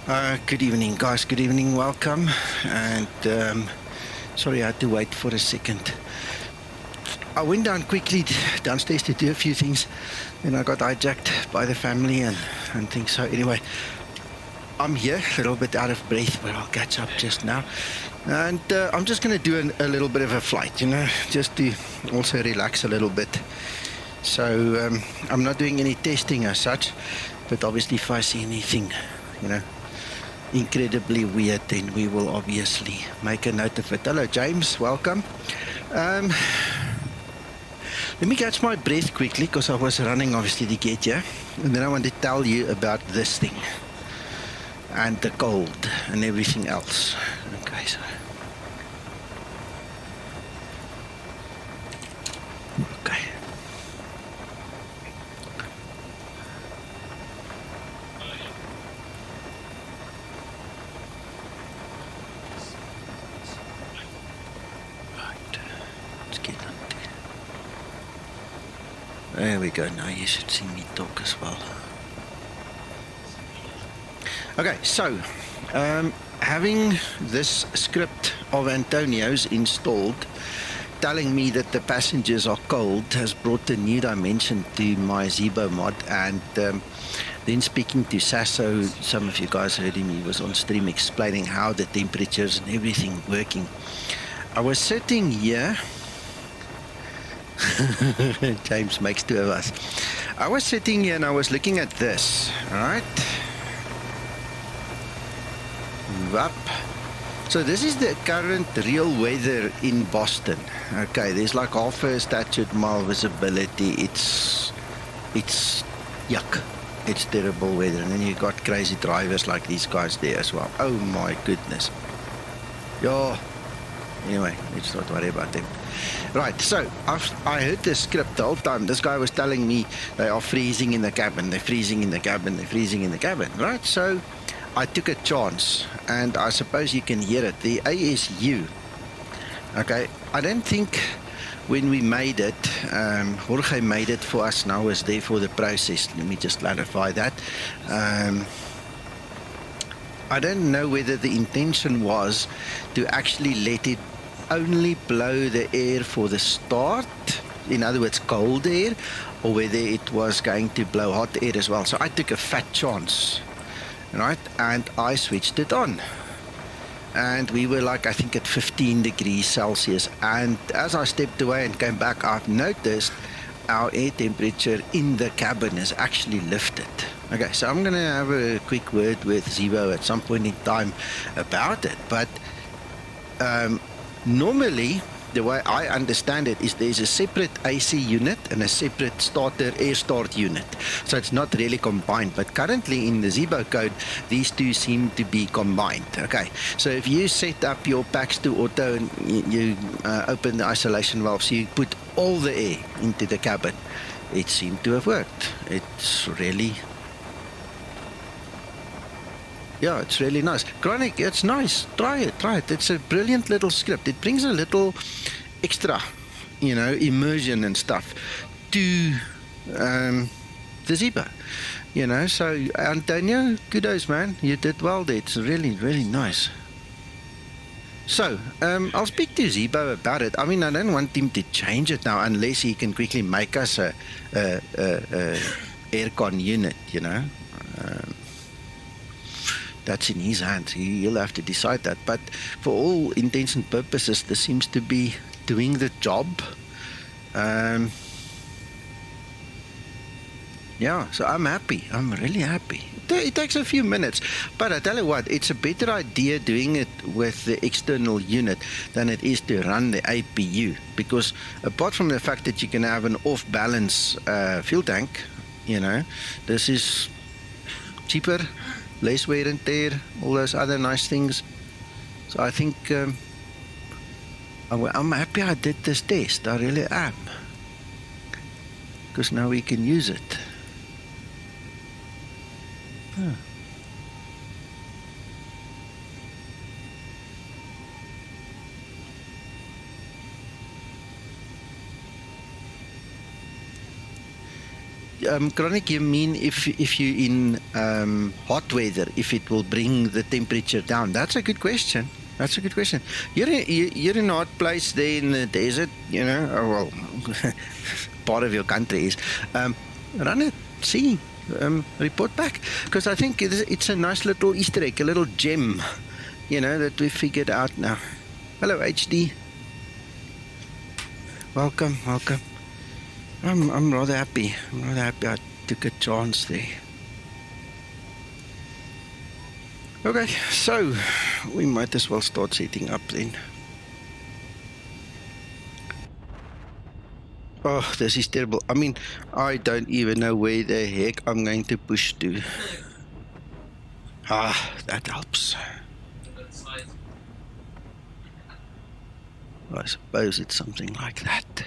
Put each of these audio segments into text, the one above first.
Good evening, guys. Good evening. Welcome. And sorry, I had to wait for a second. I went down quickly downstairs to do a few things. Then I got hijacked by the family and things. So anyway, I'm here, a little bit out of breath, but I'll catch up just now. And I'm just going to do a little bit of a flight, just to also relax a little bit. So I'm not doing any testing as such, but obviously if I see anything, incredibly weird, then we will obviously make a note of it. Hello, James. Welcome. Let me catch my breath quickly because I was running obviously to get here. And then I want to tell you about this thing and the cold and everything else. Okay, so. Okay. There we go. Now you should see me talk as well. Okay, so having this script of Antonio's installed, telling me that the passengers are cold, has brought a new dimension to my Zibo mod. And then speaking to Sasso, some of you guys heard him, he was on stream explaining how the temperatures and everything working. I was sitting here. James makes two of us. I was sitting here and I was looking at this, right? Move up. So this is the current real weather in Boston. Okay, there's like half a statute mile visibility. It's yuck. It's terrible weather. And then you got crazy drivers like these guys there as well. Oh my goodness. Yo. Anyway, let's not worry about them. Right, so I heard this script the whole time. This guy was telling me they are freezing in the cabin, they're freezing in the cabin, they're freezing in the cabin, right? So I took a chance, and I suppose you can hear it. The ASU, okay, I don't think when we made it, Jorge made it for us, now was there for the process. Let me just clarify that. I don't know whether the intention was to actually let it only blow the air for the start, in other words cold air, or whether it was going to blow hot air as well. So I took a fat chance, right, and I switched it on, and we were like, I think at 15 degrees Celsius, and as I stepped away and came back, I've noticed our air temperature in the cabin is actually lifted. Okay, so I'm going to have a quick word with Zibo at some point in time about it, but normally, the way I understand it is there's a separate AC unit and a separate starter air start unit. So it's not really combined. But currently in the Zibo code, these two seem to be combined. Okay, so if you set up your packs to auto and you open the isolation valve, so you put all the air into the cabin, it seemed to have worked. It's really... yeah, it's really nice. Chronic, it's nice. Try it. It's a brilliant little script. It brings a little extra, immersion and stuff to the Zibo. So Antonio, kudos, man. You did well there. It's really, really nice. So, I'll speak to Zibo about it. I mean, I don't want him to change it now unless he can quickly make us a aircon unit, that's in his hands. He'll have to decide that. But for all intents and purposes, this seems to be doing the job. Yeah, so I'm happy. I'm really happy. It takes a few minutes. But I tell you what, it's a better idea doing it with the external unit than it is to run the APU. Because apart from the fact that you can have an off-balance fuel tank, this is cheaper, less wear and tear, all those other nice things. So I think I'm happy I did this test. I really am. Because now we can use it. Huh. Chronic, you mean if you in hot weather, if it will bring the temperature down? That's a good question. That's a good question. You're in a hot place there in the desert, you know. Oh, well, part of your country is. Run it, see, report back, because I think it's a nice little Easter egg, a little gem, you know, that we figured out now. Hello, HD. Welcome, welcome. I'm rather happy. I'm rather happy I took a chance there. Okay, so we might as well start setting up then. Oh, this is terrible. I mean, I don't even know where the heck I'm going to push to. Ah, that helps. I suppose it's something like that.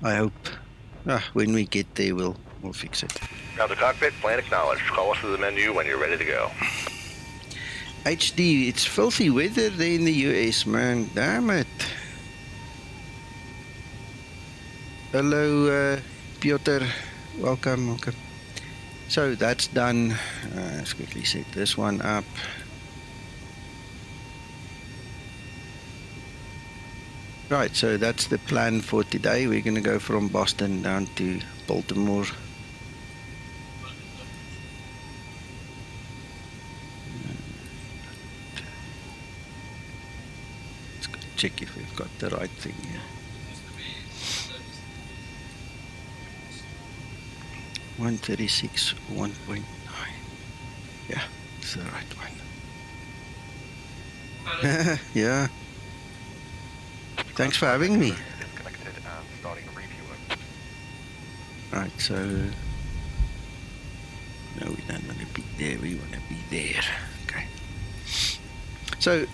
I hope. When we get there, we'll fix it. Now the cockpit, plan acknowledged. Call us through the menu when you're ready to go. HD, it's filthy weather there in the US, man. Damn it. Hello, Piotr. Welcome, welcome. So that's done. Let's quickly set this one up. Right, so that's the plan for today. We're going to go from Boston down to Baltimore. Let's go check if we've got the right thing here. 136, 1.9. Yeah, it's the right one. Yeah. Thanks for having me. Right, so no, we don't want to be there. We want to be there. Okay. So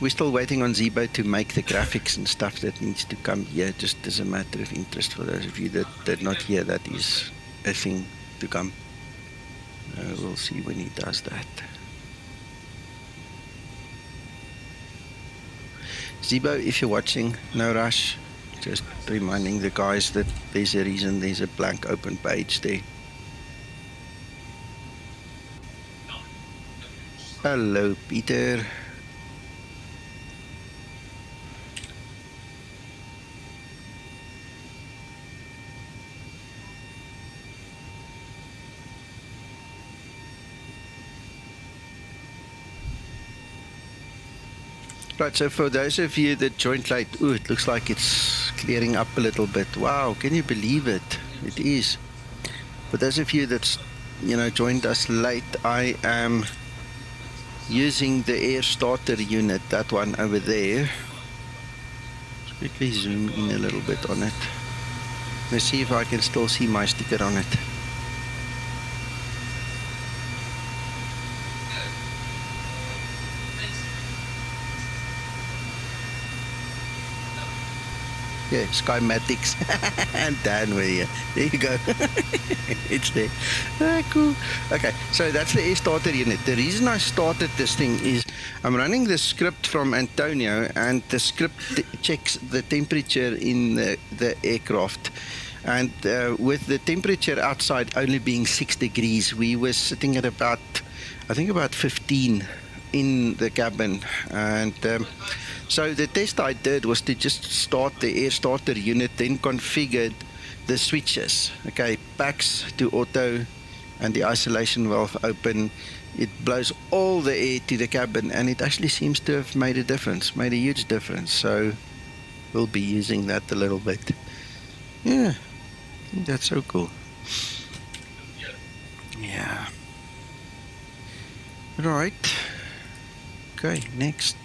we're still waiting on Zibo to make the graphics and stuff that needs to come here. Just as a matter of interest for those of you that did not hear, that is a thing to come. We'll see when he does that. Zibo, if you're watching, no rush. Just reminding the guys that there's a reason there's a blank open page there. Hello, Peter. Right, so for those of you that joined late, it looks like it's clearing up a little bit. Wow, can you believe it? It is. For those of you that's, joined us late, I am using the air starter unit, that one over there. Let's quickly zoom in a little bit on it. Let's see if I can still see my sticker on it. Yeah, Skymatix and Dan were here. There you go. It's there. Cool. Okay, so that's the air starter unit. The reason I started this thing is I'm running the script from Antonio, and the script checks the temperature in the aircraft. And with the temperature outside only being 6 degrees, we were sitting at about 15 in the cabin. And so the test I did was to just start the air starter unit, then configured the switches. Okay, packs to auto and the isolation valve open. It blows all the air to the cabin, and it actually seems to have made a difference, made a huge difference. So we'll be using that a little bit. Yeah, I think that's so cool. Yeah. Right. Okay, next.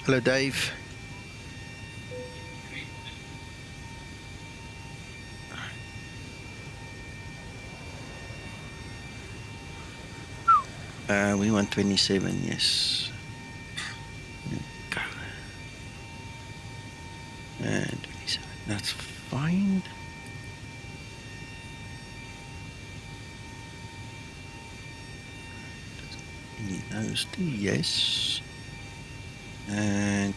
Hello, Dave. We want 27, yes. Go. And 27, that's fine. Need those two, yes. And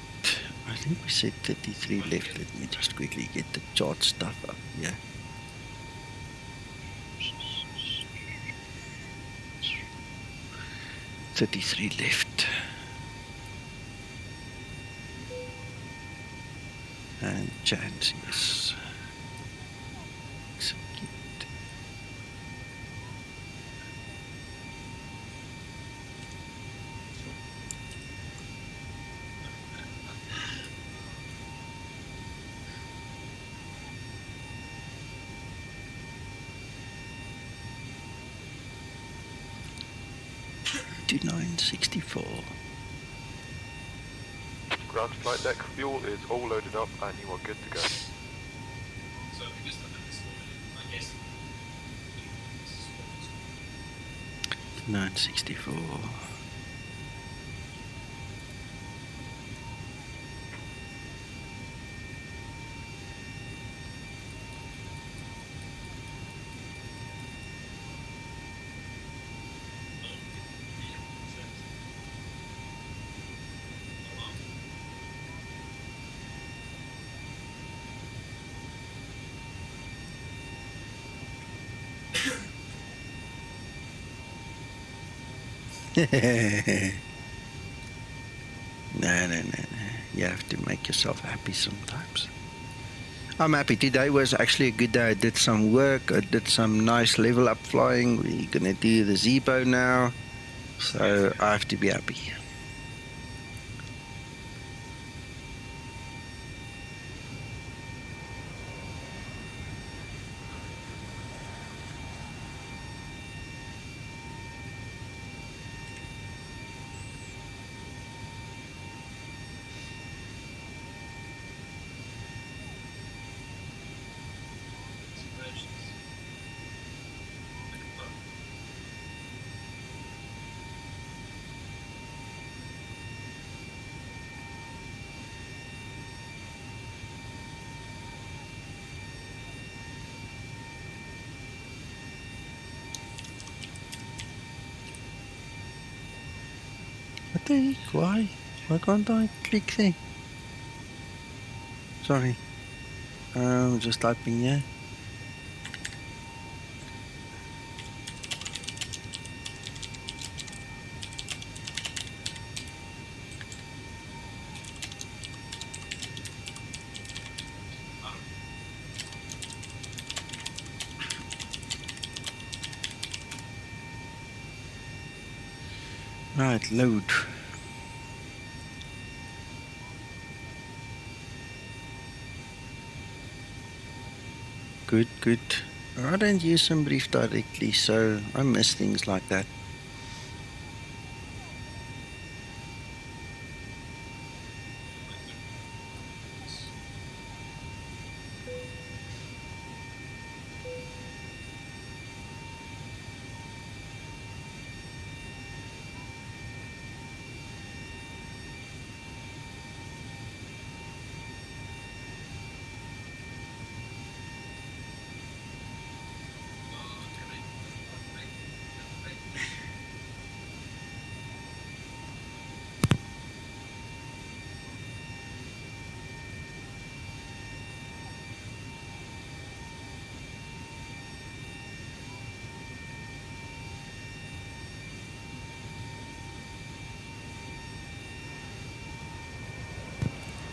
I think we said 33 left. Let me just quickly get the chart stuff up here. $33 left. And chances. Execute. To 964. Ground flight deck fuel is all loaded up and you are good to go. So we just done that this morning, I guess. 964. No. You have to make yourself happy sometimes. I'm happy. Today was actually a good day. I did some work. I did some nice level up flying. We're going to do the Zibo now. So I have to be happy. What the heck? Why? Why can't I click there? Sorry. I'm just typing here. Right, load. Good. I don't use some brief directly, so I miss things like that.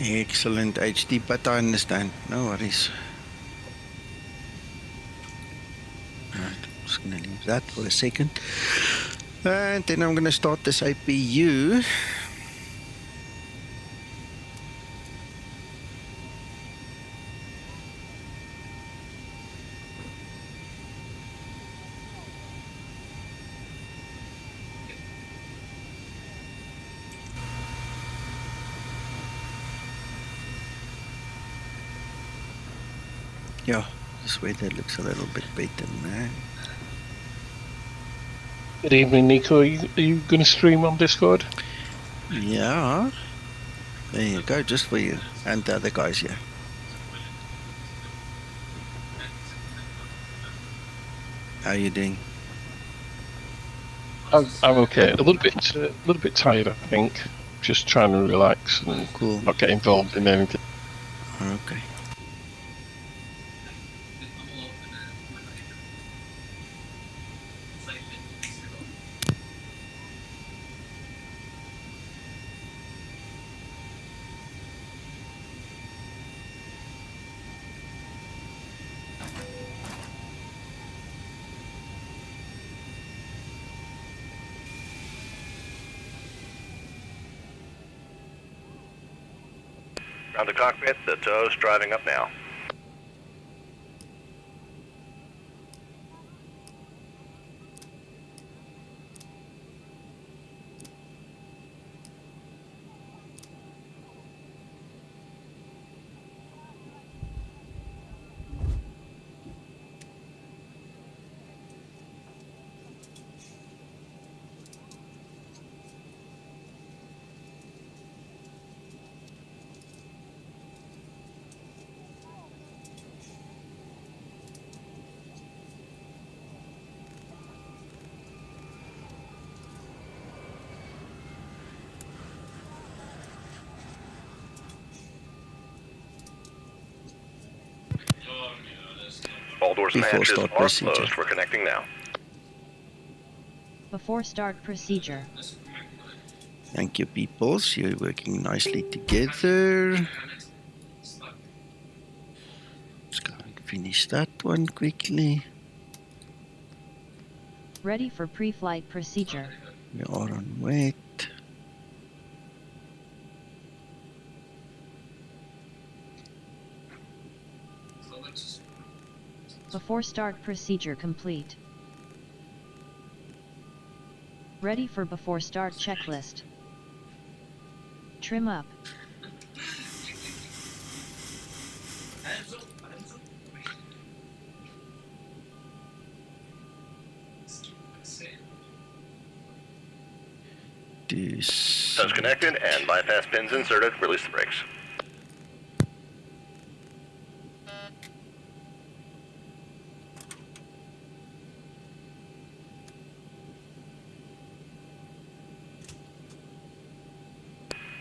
Excellent HD, but I understand. No worries. Right, I'm just going to leave that for a second. And then I'm going to start this APU. Yeah, this weather looks a little bit better now. Good evening, Nico. Are you going to stream on Discord? Yeah. There you go, just for you and the other guys here. How are you doing? I'm okay. A little bit tired, I think. just trying to relax and Cool. not get involved in anything. Okay. Round the cockpit, the tow's driving up now. All doors and Before hatches start are procedure. closed. We're connecting now. Before start procedure. Thank you, peoples. You're working nicely together. Let's go and finish that one quickly. Ready for pre-flight procedure. We are on wait. Before start procedure complete. Ready for before start checklist. Trim up. Tow's connected and bypass pins inserted. Release the brakes.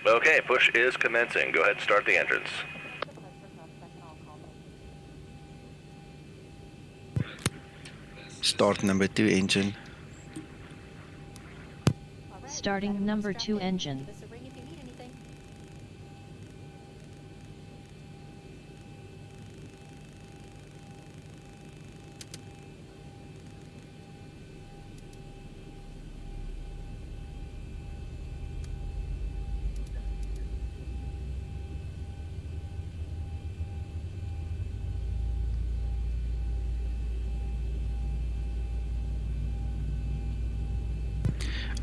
Okay, push is commencing. Go ahead and start the engines. Start number 2 engine. Starting number 2 engine.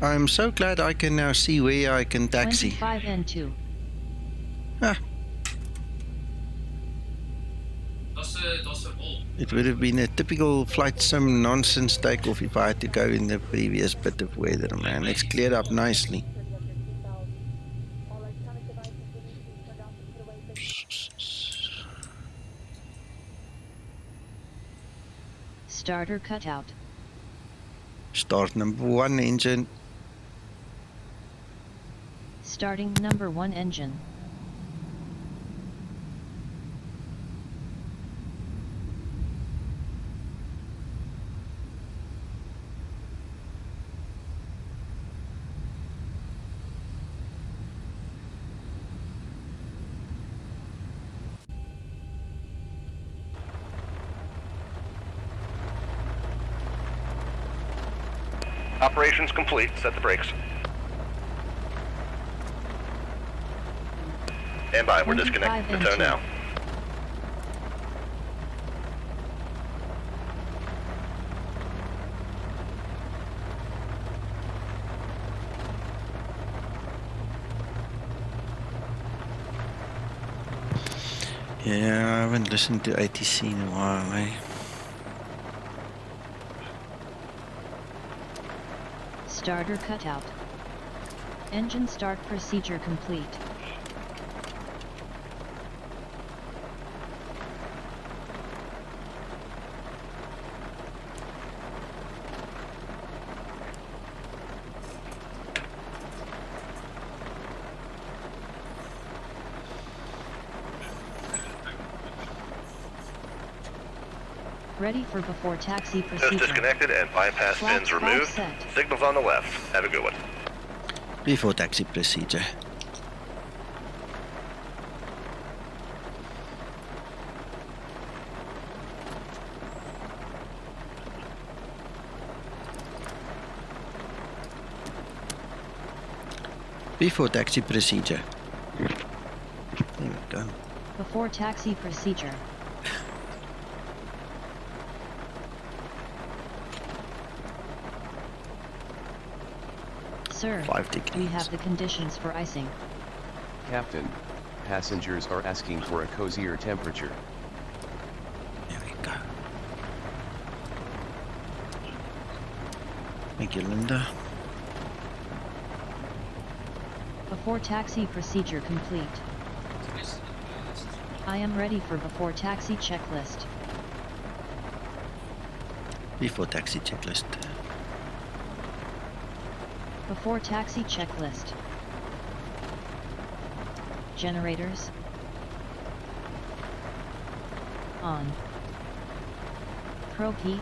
I'm so glad I can now see where I can taxi. 25 and 2. Ah, it would have been a typical flight sim nonsense takeoff if I had to go in the previous bit of weather, man. It's cleared up nicely. Starter cutout. Start number 1 engine. Starting number 1 engine. Operations complete. Set the brakes. Stand by. We're 25 disconnecting the and tow 2. now. Yeah, I haven't listened to ATC in a while, eh? Starter cutout. Engine start procedure complete. Ready for before taxi Just procedure. disconnected and bypass Flaps pins removed. offset. Signals on the left. Have a good one. Before taxi procedure. Before taxi procedure. There we go. Before taxi procedure. Sir, 5 degrees. we have the conditions for icing. Captain, passengers are asking for a cozier temperature. There we go. Thank you, Linda. Before taxi procedure complete. I am ready for before taxi checklist. Before taxi checklist. Before taxi checklist. Generators. On. Probe heat.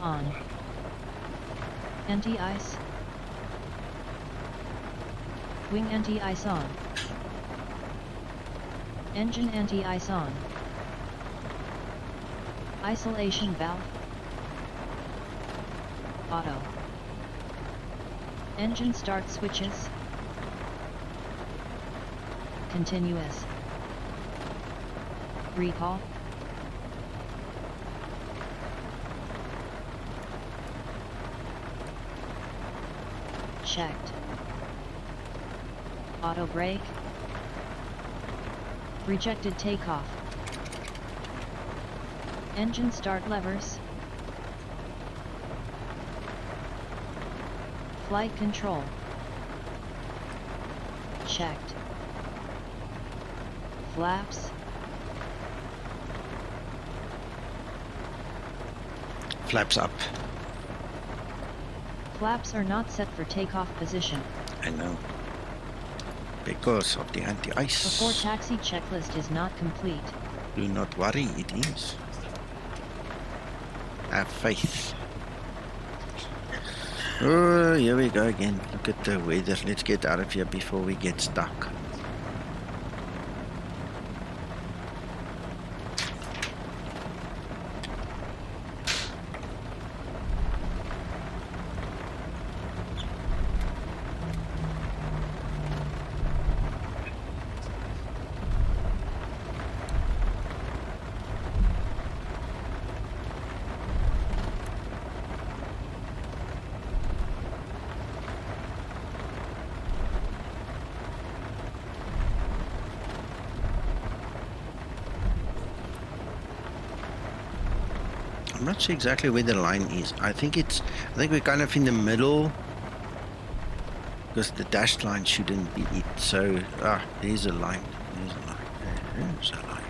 On. Anti-ice. Wing anti-ice on. Engine anti-ice on. Isolation valve. Auto. Engine start switches. Continuous. Recall. Checked. Auto brake. Rejected takeoff. Engine start levers. Flight control. Checked. Flaps. Flaps up. Flaps are not set for takeoff position. I know. Because of the anti-ice. Before taxi checklist is not complete. Do not worry, it is. Have faith. Oh, here we go again. Look at the weather. Let's get out of here before we get stuck. I'm not sure exactly where the line is. I think we're kind of in the middle, because the dashed line shouldn't be it. So, there's a line. There's a line. There's a line.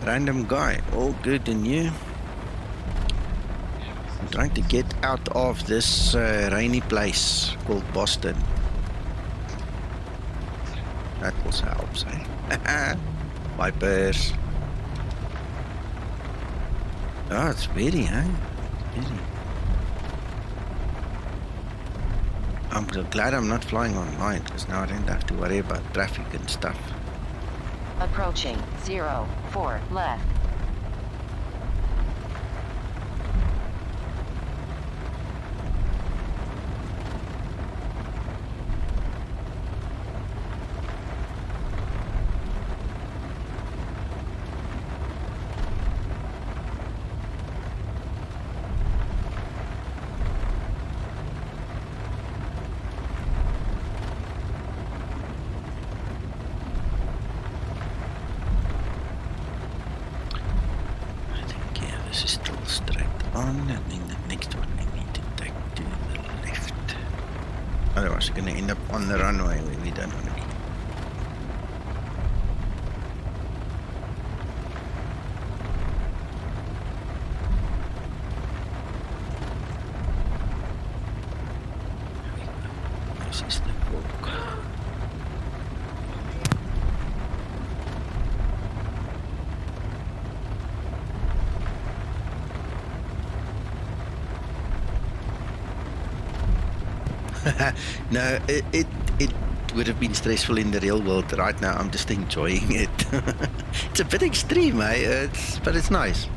Random guy. All good and you? I'm trying to get out of this rainy place called Boston. That also helps, eh? Wipers. Oh, it's very, eh? Very. I'm so glad I'm not flying online, because now I don't have to worry about traffic and stuff. Approaching 04 left. And then the next one I need to take to the left. Otherwise we're going to end up on the runway where we don't want to be. This is the forecast. No, it would have been stressful in the real world. Right now, I'm just enjoying it. It's a bit extreme, eh? But it's nice.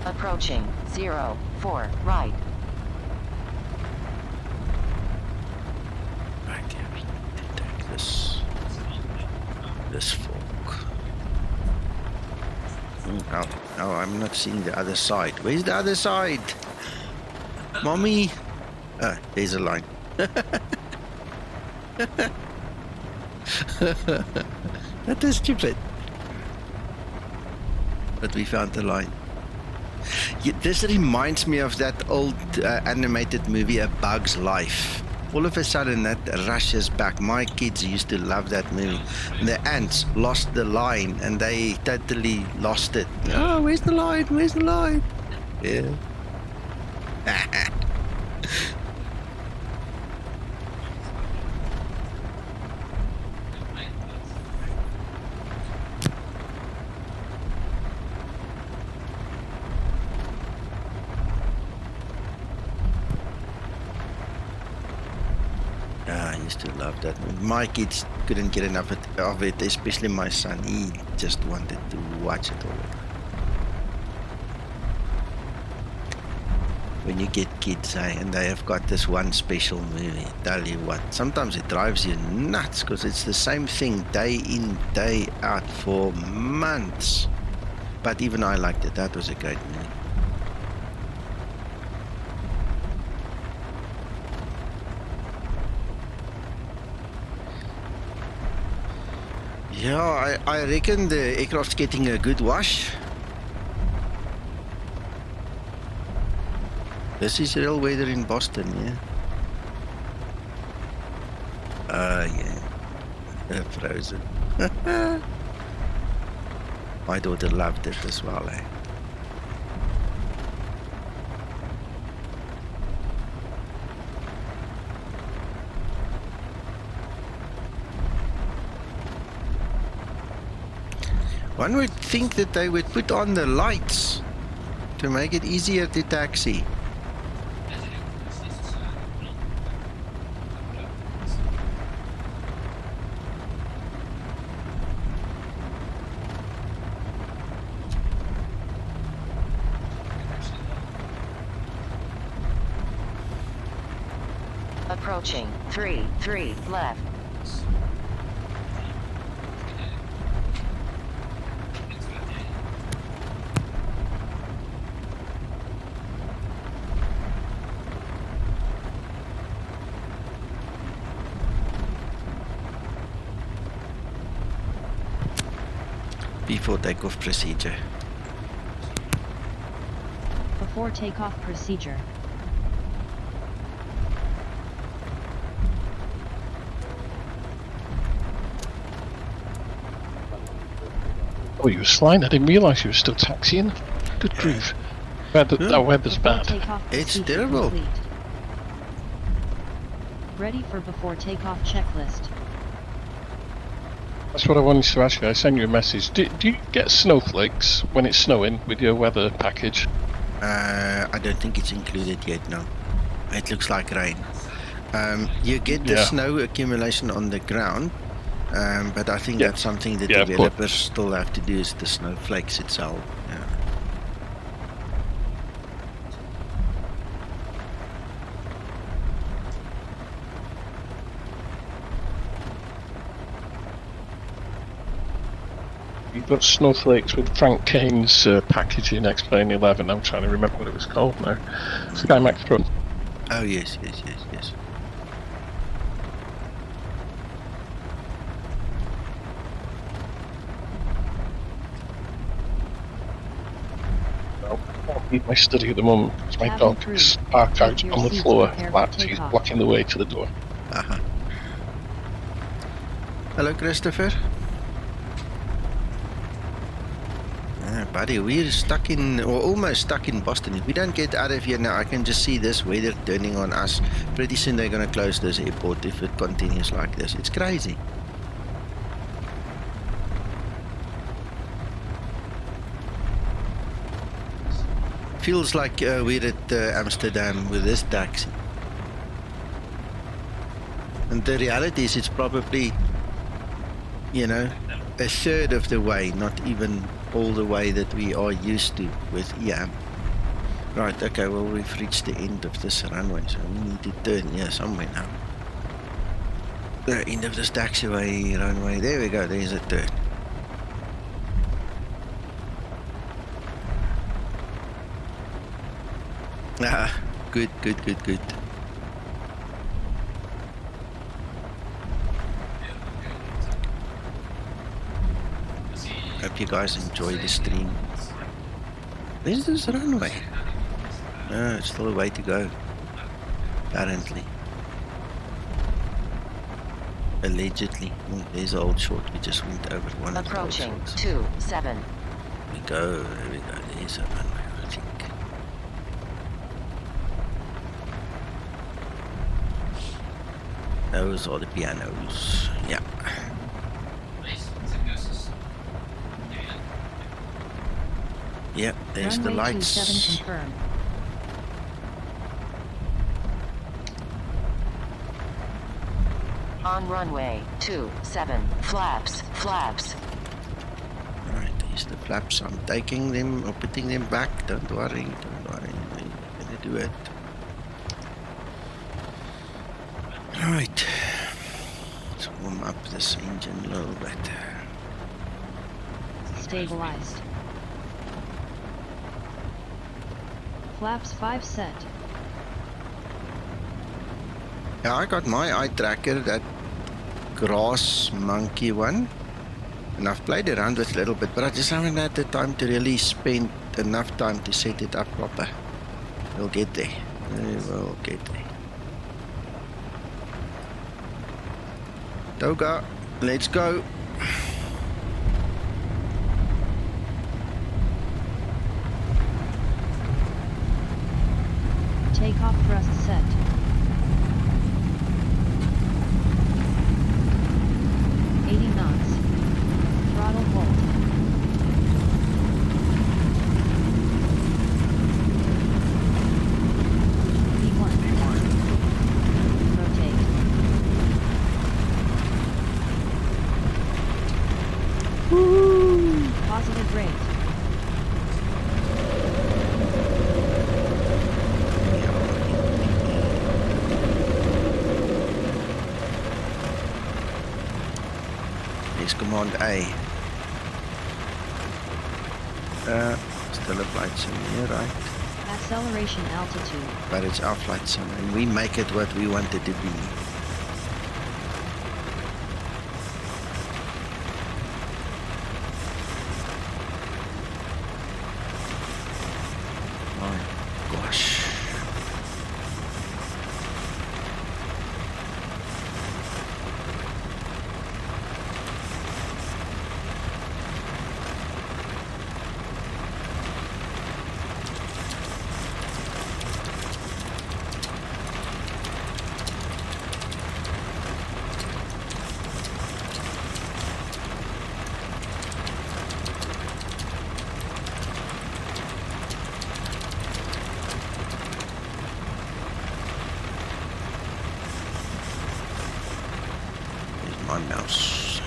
Approaching 04 right. Right here, we need to take this fork. No, I'm not seeing the other side. Where's the other side? Mommy? Ah, there's a line. That is stupid. But we found the line. Yeah, this reminds me of that old animated movie, A Bug's Life. All of a sudden that rushes back. My kids used to love that movie. And the ants lost the line and they totally lost it. Oh, where's the line? Where's the line? Yeah. I used to love that movie. My kids couldn't get enough of it, especially my son. He just wanted to watch it all the time. When you get kids, and they have got this one special movie, tell you what, sometimes it drives you nuts because it's the same thing day in, day out for months. But even I liked it. That was a great movie. Yeah, I reckon the aircraft's getting a good wash. This is real weather in Boston, yeah? Yeah. Frozen. My daughter loved it as well, eh? One would think that they would put on the lights to make it easier to taxi. Approaching 3 left. Before takeoff procedure. Before takeoff procedure. Oh, you were flying? I didn't realise you were still taxiing. Good grief. Our weather's Before bad. takeoff It's procedure terrible. complete. Ready for before takeoff checklist. That's what I wanted to ask you. I sent you a message. Do you get snowflakes when it's snowing with your weather package? I don't think it's included yet, no. It looks like rain. You get the snow accumulation on the ground, but I think that's something that developers still have to do, is the snowflakes itself. Yeah. You've got snowflakes with Frank Kane's packaging X-Plane 11. I'm trying to remember what it was called now. Skymax front. Oh, yes. In my study at the moment, because my dog is parked out on the floor, flat. He's blocking the way to the door. Hello, Christopher. Buddy, we're stuck in, or almost stuck in Boston. If we don't get out of here now, I can just see this weather turning on us. Pretty soon they're going to close this airport if it continues like this. It's crazy. Feels like we're at Amsterdam with this taxi. And the reality is it's probably, you know, a third of the way, not even all the way that we are used to with EM. Right, okay, well, we've reached the end of this runway, so we need to turn here somewhere now. The end of this taxiway runway. There we go, there's a turn. Ah, good. Hope you guys enjoy the stream. Where's this runway? No, it's still a way to go. Apparently. Allegedly. Oh, there's an old short. We just went over one of the old Approaching shorts. 27. There we go. There's a runway, I think. Those are the pianos. Yeah. Yeah, there's the Runway lights. 27 confirmed. On runway 27. Flaps. Alright, here's the flaps. I'm taking them or putting them back. Don't worry. I'm gonna do it. Alright. Let's warm up this engine a little bit. Stabilized. Flaps 5 set. Yeah, I got my eye tracker, that grass monkey one. And I've played around with it a little bit, but I just haven't had the time to really spend enough time to set it up proper. We'll get there. We will get there. Toga, let's go. Takeoff thrust set. Throttle hold. V1. Rotate. Woo! Positive rate. Here's command A. Still a flight sim here, right? Acceleration altitude. But it's our flight sim, and we make it what we want it to be. My gosh. My mouse.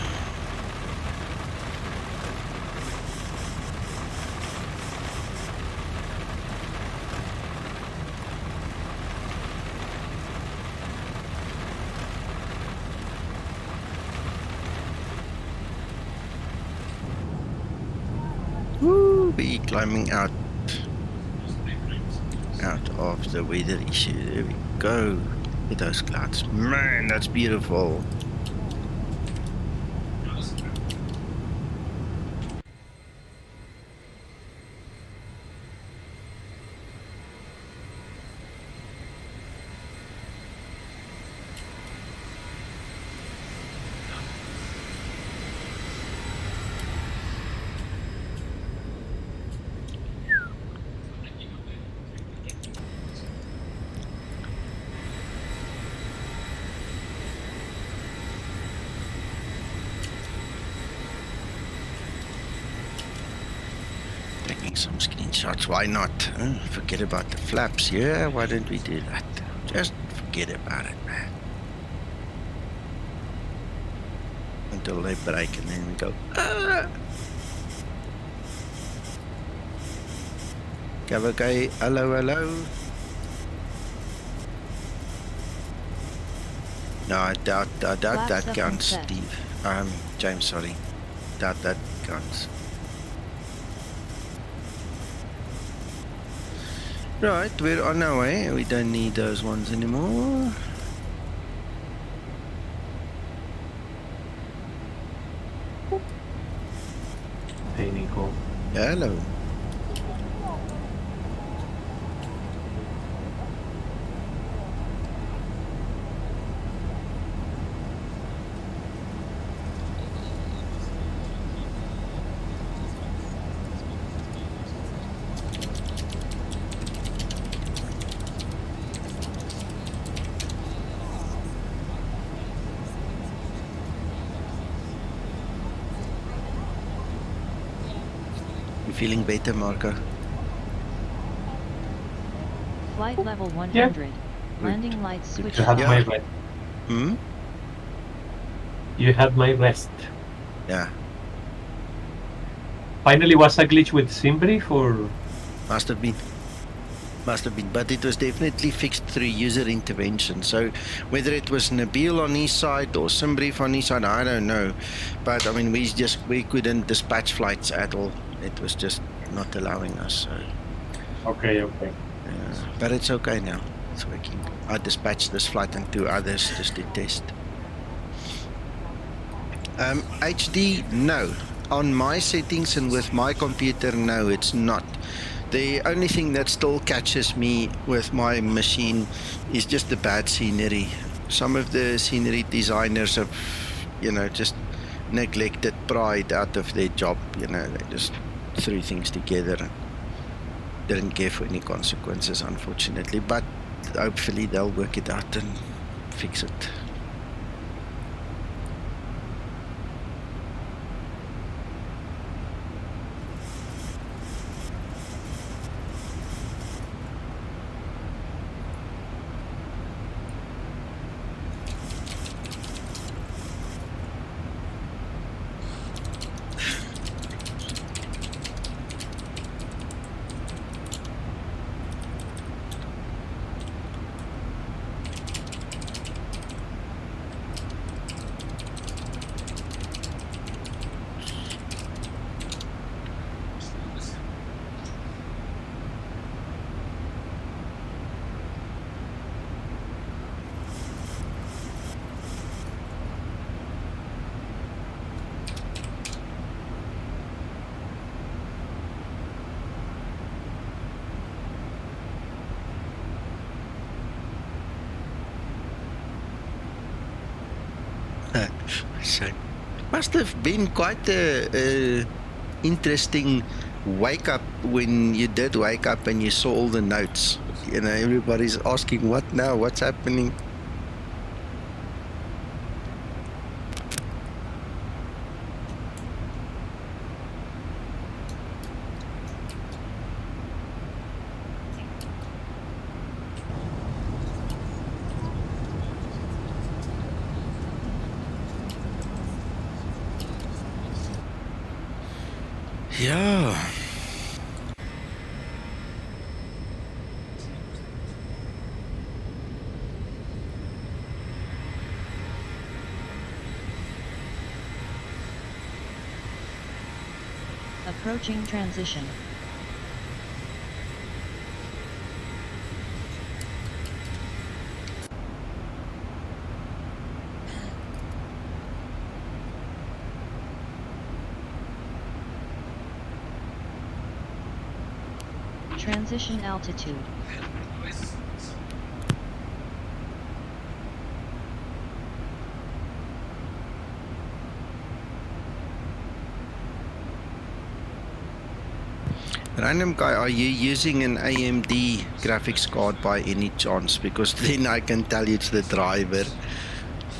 Woo, be climbing out of the weather issue. There we go. Look at those clouds. Man, that's beautiful. Taking some screenshots, why not? Forget about the flaps, yeah, why don't we do that? Just forget about it, man. Until they break and then we go, ah! Okay, hello, hello. No, I doubt that counts, Steve. James, sorry. Doubt that counts. Right, we're on our way. We don't need those ones anymore. Hey, Nico. Hello. Feeling better, Marco? Flight level 100. Landing lights switched You had off. my rest. Hmm? You had my rest. Yeah. Finally was a glitch with Simbrief or? Must have been, but it was definitely fixed through user intervention. So whether it was Nabil on his side or Simbrief on his side, I don't know. But I mean, we couldn't dispatch flights at all. It was just not allowing us. So. Okay. But it's okay now. It's working. I dispatched this flight and 2 others just to test. HD, no. On my settings and with my computer, no, it's not. The only thing that still catches me with my machine is just the bad scenery. Some of the scenery designers have, just neglected pride out of their job. They just threw things together and didn't care for any consequences, unfortunately. But hopefully they'll work it out and fix it. So it must have been quite a interesting wake up when you did wake up and you saw all the notes. Everybody's asking, what now? What's happening? Yeah. Approaching transition. Transition altitude. Random guy, are you using an AMD graphics card by any chance? Because then I can tell you it's the driver.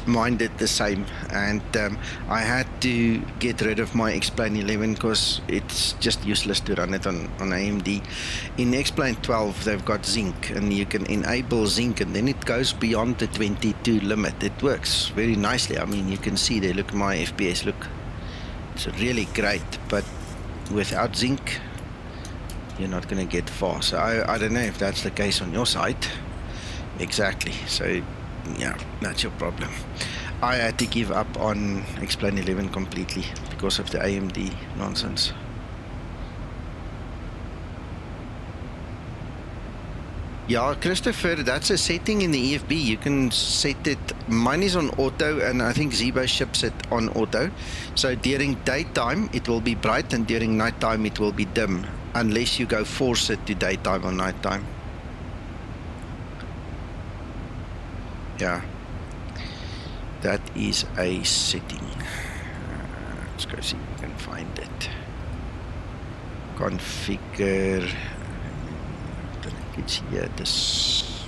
mine did the same, and I had to get rid of my X-Plane 11 because it's just useless to run it on AMD. In X-Plane 12 they've got Zink, and you can enable Zink, and then it goes beyond the 22 limit. It works very nicely. I mean, you can see there, look at my FPS, look, it's really great, but without Zink you're not going to get far. So I don't know if that's the case on your side. Exactly. So yeah, that's your problem. I had to give up on X-Plane 11 completely because of the AMD nonsense. Yeah, Christopher, that's a setting in the EFB. You can set it. Mine is on auto, and I think Zibo ships it on auto. So during daytime it will be bright, and during nighttime it will be dim, unless you go force it to daytime or nighttime. Yeah, that is a setting. Let's go see if we can find it. Configure. It's here, this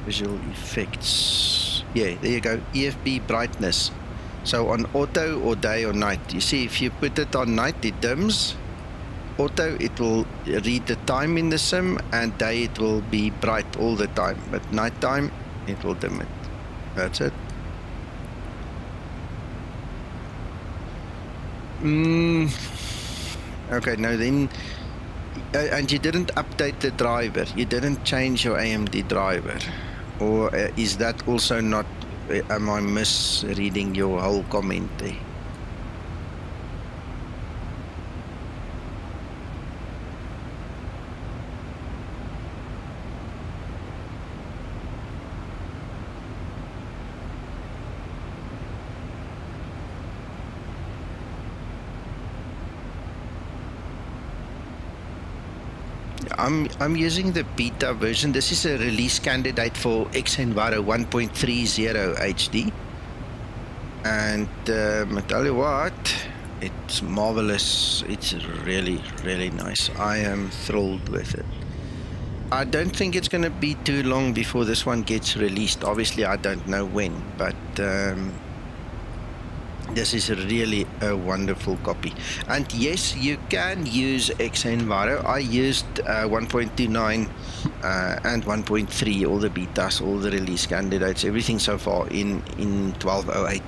visual effects. Yeah, there you go. EFB brightness. So on auto or day or night. You see, if you put it on night, it dims. Auto, it will read the time in the sim, and day it will be bright all the time, but night time it will dim it. That's it. Okay, now then, and you didn't update the driver, you didn't change your AMD driver, or is that also not, am I misreading your whole comment there? I'm using the beta version. This is a release candidate for xEnviro 1.30 HD, and I tell you what, it's marvelous. It's really, really nice. I am thrilled with it. I don't think it's going to be too long before this one gets released. Obviously I don't know when, but this is really a wonderful copy. And yes, you can use xEnviro. I used 1.29 and 1.3, all the betas, all the release candidates, everything so far in 12.08.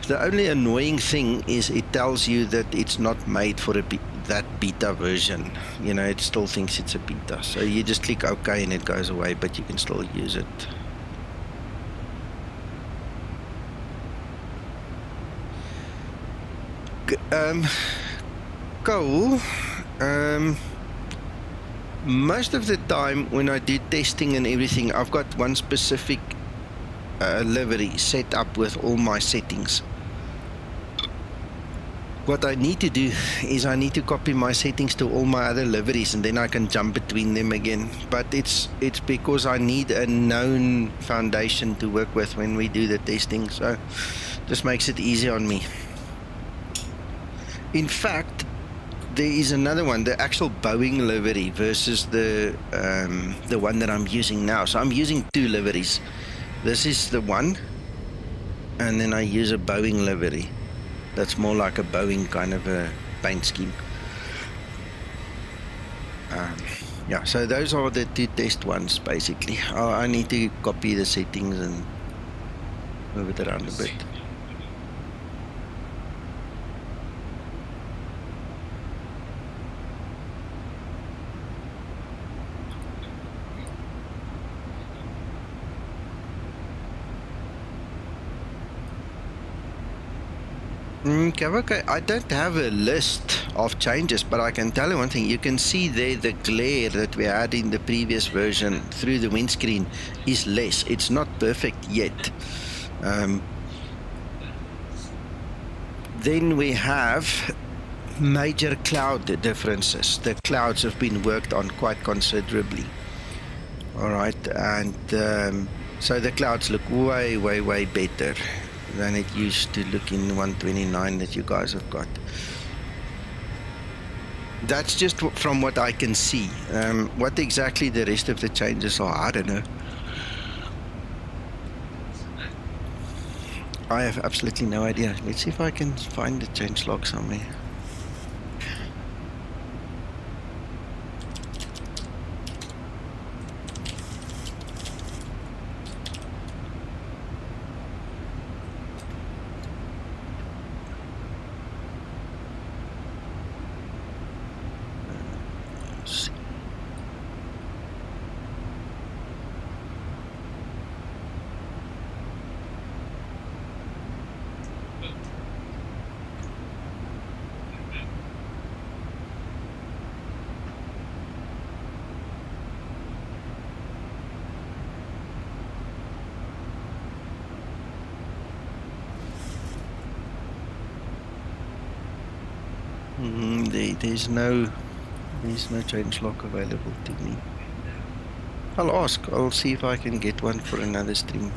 The only annoying thing is it tells you that it's not made for that beta version. You know, it still thinks it's a beta. So you just click OK and it goes away, but you can still use it. Cole, most of the time when I do testing and everything, I've got one specific livery set up with all my settings. What I need to do is I need to copy my settings to all my other liveries, and then I can jump between them again. But it's because I need a known foundation to work with when we do the testing, so just makes it easy on me. In fact, there is another one, the actual Boeing livery versus the one that I'm using now. So I'm using two liveries. This is the one, and then I use a Boeing livery. That's more like a Boeing kind of a paint scheme. Yeah, so those are the two test ones basically. I need to copy the settings and move it around a bit. Okay, I don't have a list of changes, but I can tell you one thing. You can see there the glare that we had in the previous version through the windscreen is less. It's not perfect yet. Then we have major cloud differences. The clouds have been worked on quite considerably. Alright, and so the clouds look way, way, way better than it used to look in 129 that you guys have got. That's just from what I can see. What exactly the rest of the changes are, I don't know. I have absolutely no idea. Let's see if I can find the change log somewhere. There's no change log available to me. I'll ask. I'll see if I can get one for another stream.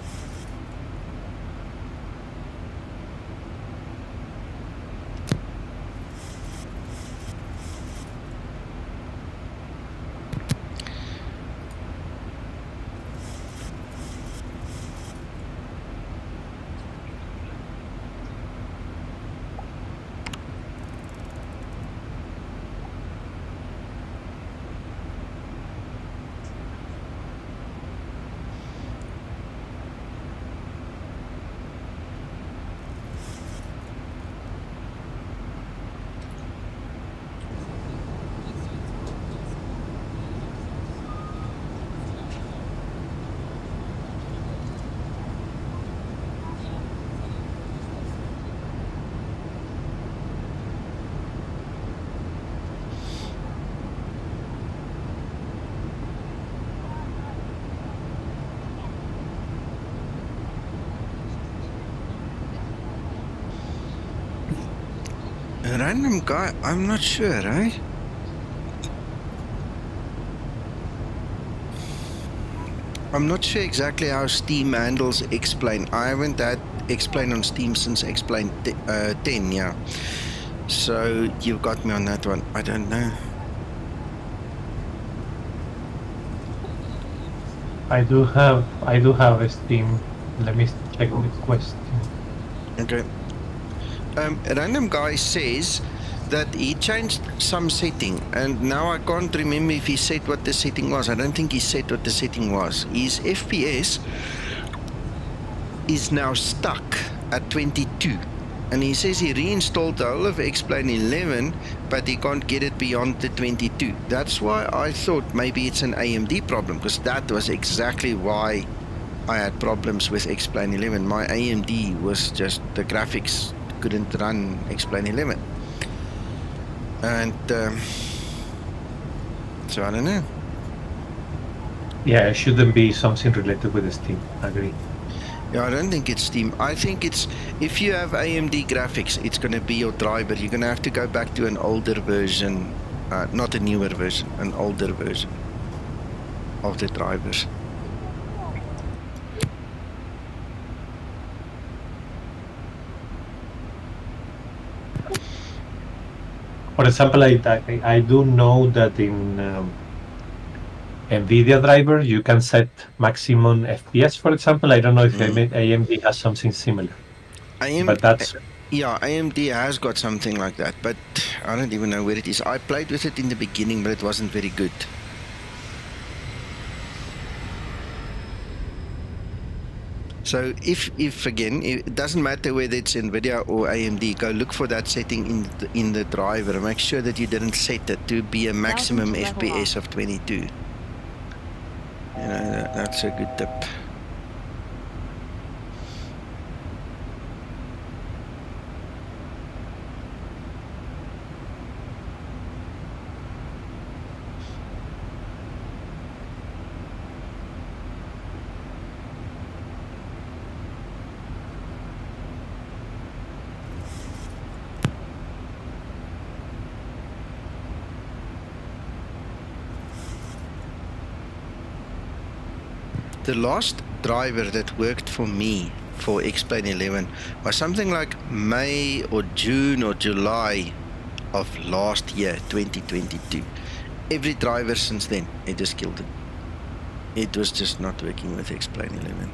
A random guy, I'm not sure, eh? I'm not sure exactly how Steam handles X-Plane. I haven't had X-Plane on Steam since X-Plane 10, yeah. So you've got me on that one. I don't know. I do have a Steam. Let me check the question. Okay. A random guy says that he changed some setting, and now I can't remember if he said what the setting was. I don't think he said what the setting was. His FPS is now stuck at 22, and he says he reinstalled the whole of X-Plane 11, but he can't get it beyond the 22. That's why I thought maybe it's an AMD problem, because that was exactly why I had problems with X-Plane 11. My AMD was just, the graphics couldn't run X-Plane 11. And so I don't know. Yeah, it shouldn't be something related with the Steam. I agree. Yeah, I don't think it's Steam. I think it's, if you have AMD graphics, it's going to be your driver. You're going to have to go back to an older version, not a newer version, an older version of the drivers. For example, I do know that in NVIDIA driver you can set maximum FPS, for example. I don't know if AMD has something similar. But that's... Yeah, AMD has got something like that, but I don't even know where it is. I played with it in the beginning, but it wasn't very good. So if again, it doesn't matter whether it's NVIDIA or AMD, go look for that setting in the driver. Make sure that you didn't set it to be a maximum FPS of 22. You know, that's a good tip. The last driver that worked for me for X-Plane 11 was something like May or June or July of last year, 2022. Every driver since then, it just killed it. It was just not working with X-Plane 11.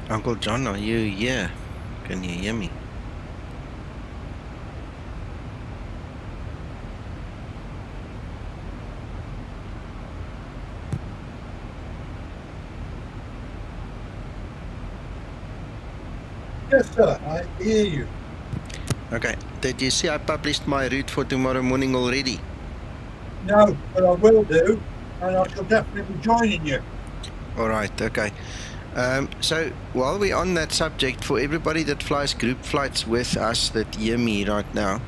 Uncle John, are you here? Can you hear me? Yes, sir, I hear you. Okay. Did you see I published my route for tomorrow morning already? No, but I will do, and I shall definitely be joining you. All right, okay. So while we're on that subject, for everybody that flies group flights with us that hear me right now,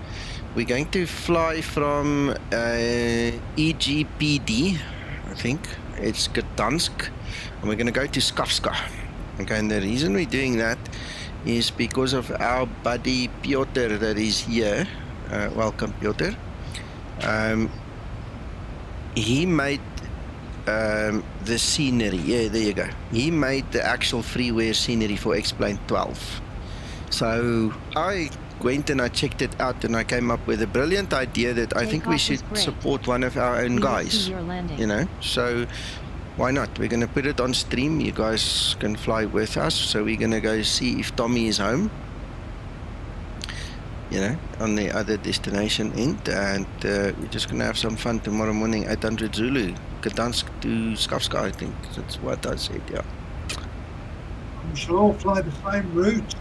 we're going to fly from EGPD, I think it's Gdansk, and we're going to go to Skavska. Okay, and the reason we're doing that is because of our buddy Piotr that is here. Welcome, Piotr. He made the scenery. Yeah, there you go. He made the actual freeware scenery for X-Plane 12. So I went and I checked it out, and I came up with a brilliant idea that I think we should support one of our own guys. You know, so why not? We're going to put it on stream. You guys can fly with us. So we're going to go see if Tommy is home, you know, on the other destination end, and we're just going to have some fun tomorrow morning. 800 Zulu, Gdansk to Skavska, I think. That's what I said, yeah. We shall all fly the same route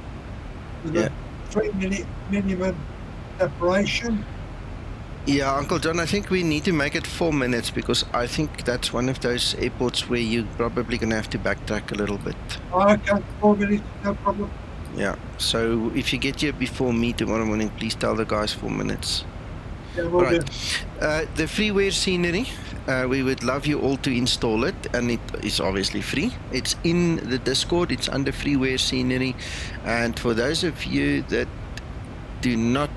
with a 3-minute minimum separation. Yeah, Uncle John, I think we need to make it 4 minutes, because I think that's one of those airports where you're probably going to have to backtrack a little bit. Okay, 4 minutes, no problem. Yeah, so if you get here before me tomorrow morning, please tell the guys 4 minutes. Yeah, we'll do. The freeware scenery, we would love you all to install it, and it is obviously free. It's in the Discord, it's under freeware scenery, and for those of you that do not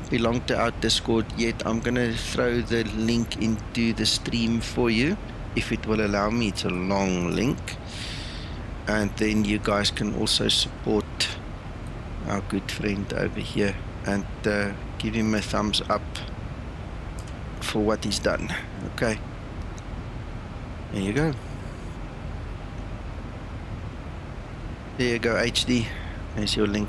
belong to our Discord yet, I'm going to throw the link into the stream for you, if it will allow me. It's a long link, and then you guys can also support our good friend over here and give him a thumbs up for what he's done. Okay, there you go. There you go, HD. There's your link.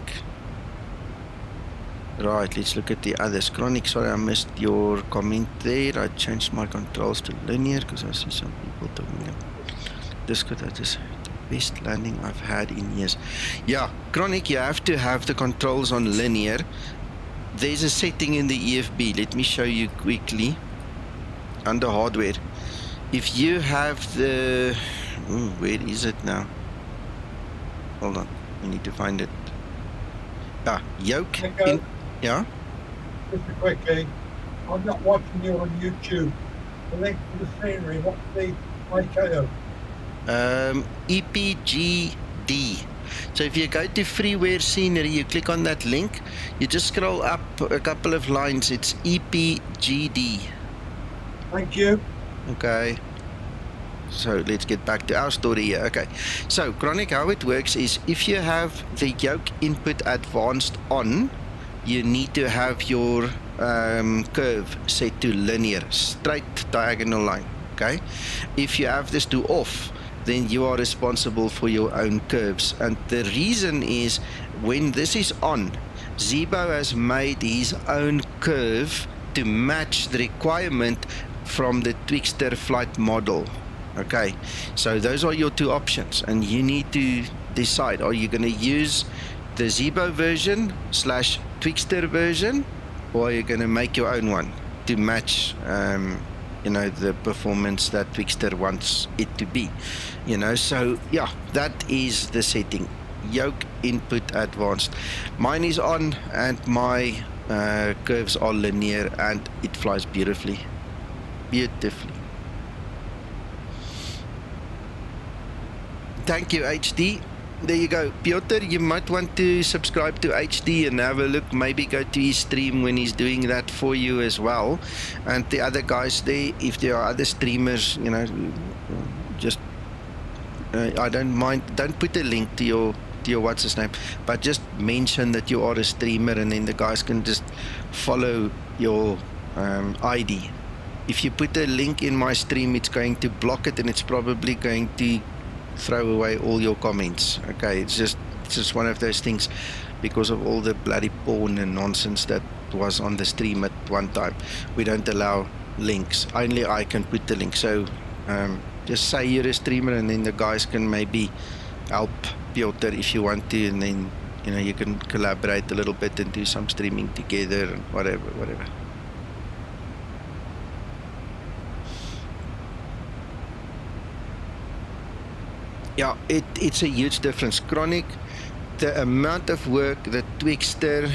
Right, let's look at the others. Chronic, sorry I missed your comment there. I changed my controls to linear because I see some people talking about this. That is the best landing I've had in years. Yeah, Chronic, you have to have the controls on linear. There's a setting in the EFB. Let me show you quickly. Under hardware, if you have the where is it now? Hold on, we need to find it. Yoke. Yeah. Just a quickie. I'm not watching you on YouTube. The link to the scenery. What's the IKO? EPGD. So if you go to freeware scenery, you click on that link, you just scroll up a couple of lines, it's EPGD. Thank you. Okay. So let's get back to our story here. Okay. So Chronic, how it works is if you have the yoke input advanced on, you need to have your curve set to linear, straight diagonal line. Okay. If you have this to off, then you are responsible for your own curves. And the reason is when this is on, Zibo has made his own curve to match the requirement from the Twixter flight model. Okay, so those are your two options, and you need to decide, are you going to use the Zibo version / Twixter version, or are you going to make your own one to match you know, the performance that Twixter wants it to be, you know. So yeah, that is the setting, yoke input advanced. Mine is on and my curves are linear and it flies beautifully. Thank you, HD. There you go. Piotr, you might want to subscribe to HD and have a look. Maybe go to his stream when he's doing that for you as well. And the other guys there, if there are other streamers, you know, just I don't mind. Don't put a link to your what's his name, but just mention that you are a streamer, and then the guys can just follow your ID. If you put a link in my stream, it's going to block it, and it's probably going to throw away all your comments. Okay, it's just one of those things, because of all the bloody porn and nonsense that was on the stream at one time. We don't allow links. Only I can put the link. So just say you're a streamer, and then the guys can maybe help Piotr if you want to, and then, you know, you can collaborate a little bit and do some streaming together and whatever. Yeah, it's a huge difference. Chronic, the amount of work that Twixter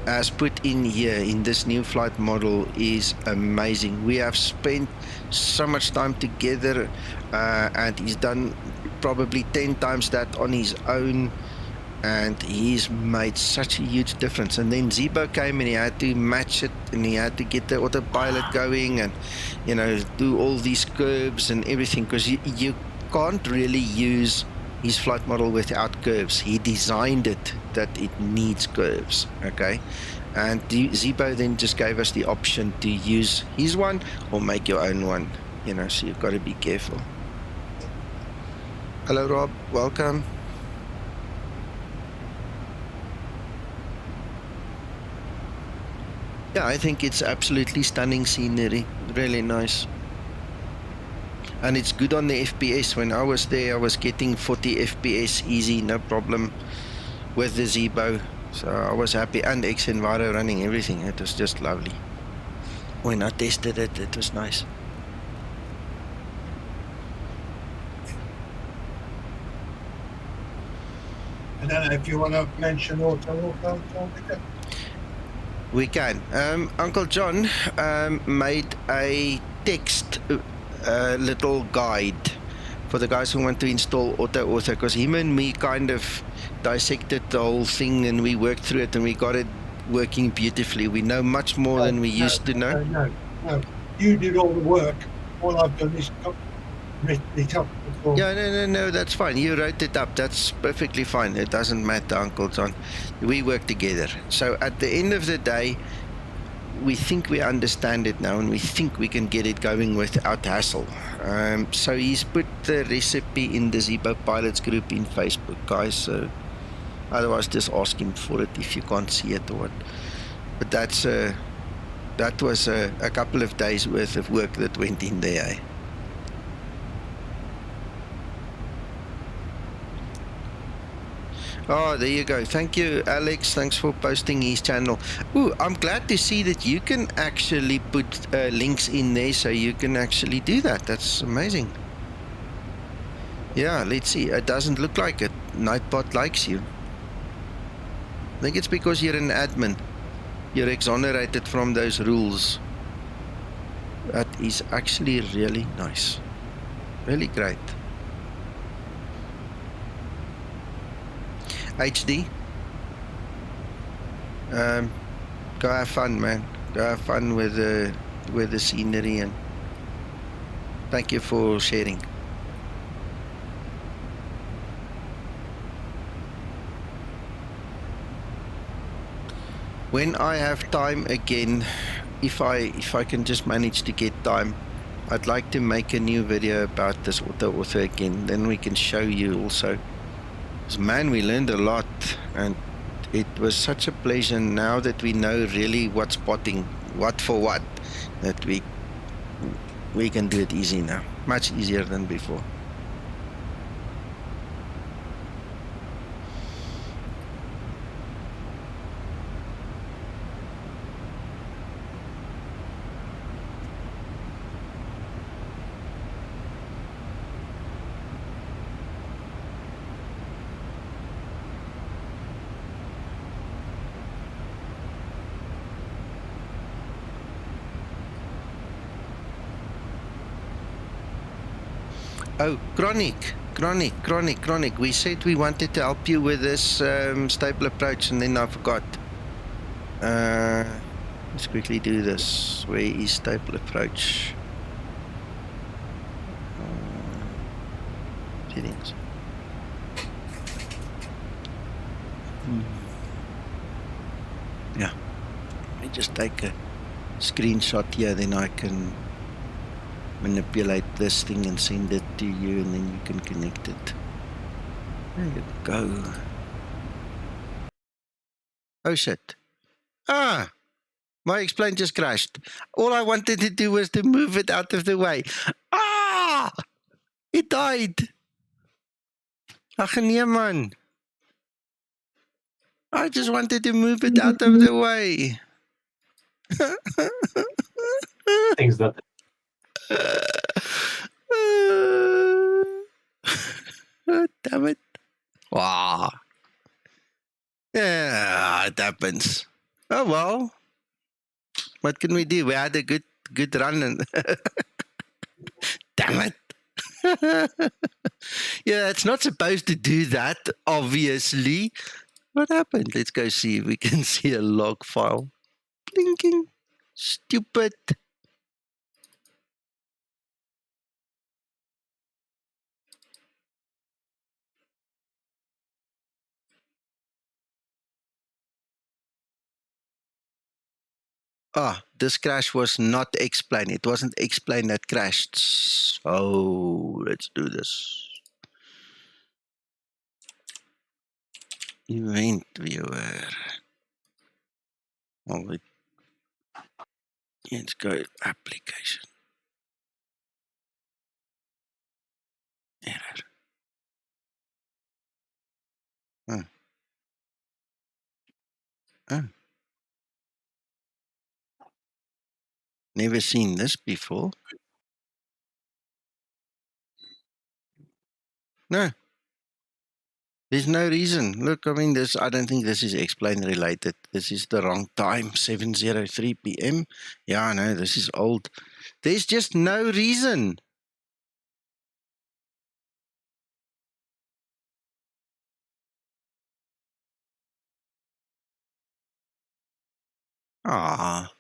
has put in here in this new flight model is amazing. We have spent so much time together, and he's done probably 10 times that on his own, and he's made such a huge difference. And then Zibo came and he had to match it, and he had to get the autopilot going, and, you know, do all these curves and everything, because you can't really use his flight model without curves. He designed it that it needs curves. Okay, and Zibo then just gave us the option to use his one or make your own one, you know, so you've got to be careful. Hello Rob, welcome. Yeah, I think it's absolutely stunning scenery, really nice. And it's good on the FPS. When I was there, I was getting 40 FPS easy, no problem with the Zibo. So I was happy, and xEnviro running everything. It was just lovely. When I tested it, it was nice. I don't know if you want to mention AutoOrtho. We can. Uncle John made a text little guide for the guys who want to install AutoOrtho, because him and me kind of dissected the whole thing, and we worked through it, and we got it working beautifully. We know much more than we used to know. No, you did all the work. All I've done is written it up before. Yeah, no, that's fine. You wrote it up. That's perfectly fine. It doesn't matter, Uncle John. We work together. So at the end of the day, we think we understand it now, and we think we can get it going without hassle. So he's put the recipe in the Zibo Pilots group in Facebook, guys. So otherwise, just ask him for it if you can't see it or what. But that was a couple of days worth of work that went in there. Eh? Oh, there you go. Thank you, Alex. Thanks for posting his channel. Ooh, I'm glad to see that you can actually put links in there, so you can actually do that. That's amazing. Yeah, let's see. It doesn't look like it. Nightbot likes you. I think it's because you're an admin. You're exonerated from those rules. That is actually really nice. Really great. HD. Go have fun, man. Go have fun with the scenery, and thank you for sharing. When I have time again, if I can just manage to get time, I'd like to make a new video about this AutoOrtho again. Then we can show you also. Because, man, we learned a lot, and it was such a pleasure now that we know really what's spotting, what for what, that we can do it easy now. Much easier than before. Oh, Chronic. We said we wanted to help you with this stable approach, and then I forgot. Let's quickly do this. Where is stable approach? Settings. Yeah. Let me just take a screenshot here, then I can manipulate this thing and send it to you, and then you can connect it. There you go. Oh shit. Ah! My explain just crashed. All I wanted to do was to move it out of the way. Ah! It died. Ach nee man. I just wanted to move it out of the way. Things that damn it. Wow. Yeah, it happens. Oh well. What can we do? We had a good run, and damn it. Yeah, it's not supposed to do that, obviously. What happened? Let's go see if we can see a log file. Blinking. Stupid. Ah, this crash was not explained. It wasn't explained that crashed. So let's do this. Event viewer. Well, let's go application. Error. Never seen this before. No. There's no reason. Look, I mean, I don't think this is explain related. This is the wrong time, 7:03 p.m. Yeah, no, this is old. There's just no reason. Ah.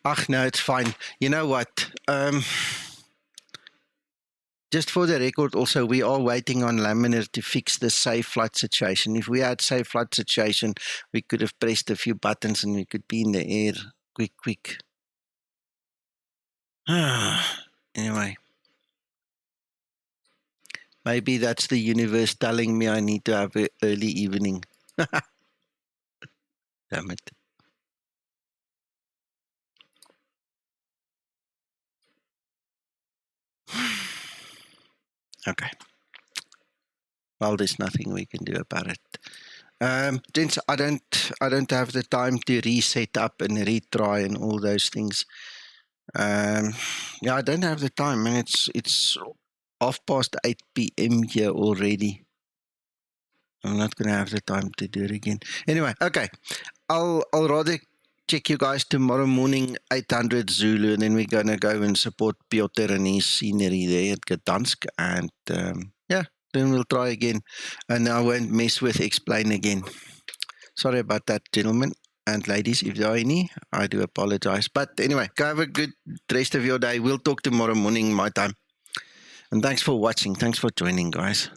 Ach, no, it's fine. You know what? Just for the record, also, we are waiting on Laminar to fix the safe flight situation. If we had safe flight situation, we could have pressed a few buttons and we could be in the air quick. Anyway. Maybe that's the universe telling me I need to have an early evening. Damn it. Okay. Well, there's nothing we can do about it. Gents, I don't have the time to reset up and retry and all those things. Yeah, I don't have the time, and it's 8:30 p.m. here already. I'm not gonna have the time to do it again. Anyway, okay. I'll rather check you guys tomorrow morning, 800 Zulu, and then we're gonna go and support Piotr and his scenery there at Gdansk. And yeah, then we'll try again. And I won't mess with explain again. Sorry about that, gentlemen and ladies. If there are any, I do apologize. But anyway, go have a good rest of your day. We'll talk tomorrow morning my time. And thanks for watching. Thanks for joining, guys.